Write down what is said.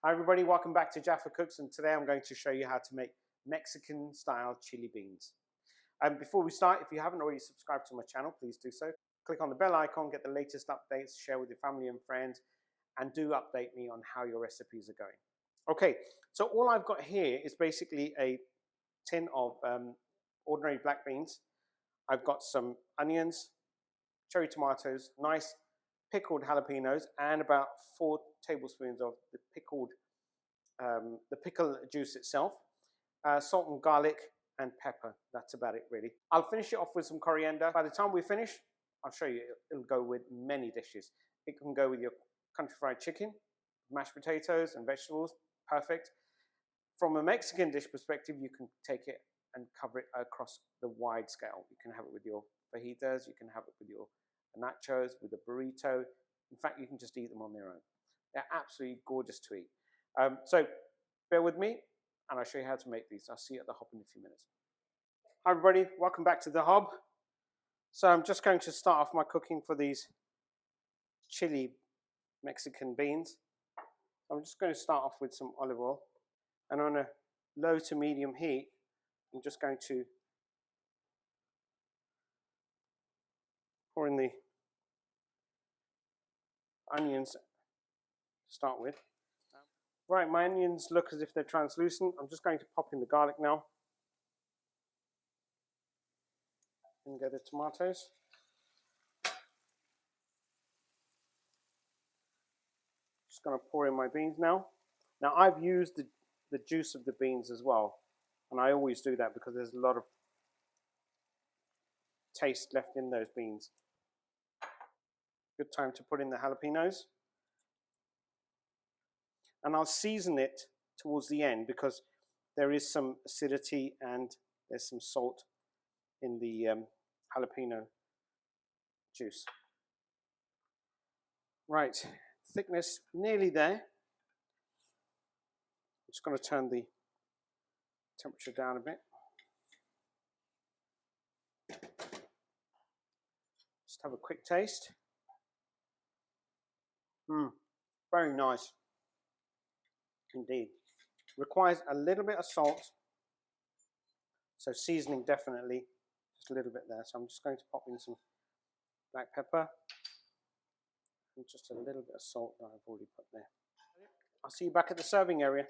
Hi everybody, welcome back to Jaffa Cooks, and today I'm going to show you how to make Mexican style chili beans. Before we start, if you haven't already subscribed to my channel, please do so. Click on the bell icon, get the latest updates, share with your family and friends, and do update me on how your recipes are going. Okay, so all I've got here is basically a tin of ordinary black beans. I've got some onions, cherry tomatoes, nice pickled jalapenos, and about 4 tablespoons of the pickle juice itself, salt and garlic and pepper. That's about it really. I'll finish it off with some coriander. By the time we finish, I'll show you, it'll go with many dishes. It can go with your country fried chicken, mashed potatoes and vegetables, perfect. From a Mexican dish perspective, you can take it and cover it across the wide scale. You can have it with your fajitas, you can have it with your nachos, with a burrito. In fact, you can just eat them on their own. They're absolutely gorgeous to eat. So bear with me and I'll show you how to make these. I'll see you at the hob in a few minutes. Hi everybody, welcome back to the hob. So I'm just going to start off my cooking for these chili Mexican beans. I'm just going to start off with some olive oil, and on a low to medium heat, I'm just going to pour in the onions to start with. Right, my onions look as if they're translucent. I'm just going to pop in the garlic now. And get the tomatoes. Just going to pour in my beans now. Now I've used the juice of the beans as well. And I always do that because there's a lot of taste left in those beans. Good time to put in the jalapenos. And I'll season it towards the end because there is some acidity and there's some salt in the jalapeno juice. Right, thickness nearly there. I'm just going to turn the temperature down a bit. Just have a quick taste. Very nice. Indeed. Requires a little bit of salt. So seasoning definitely. Just a little bit there. So I'm just going to pop in some black pepper. And just a little bit of salt that I've already put there. I'll see you back at the serving area.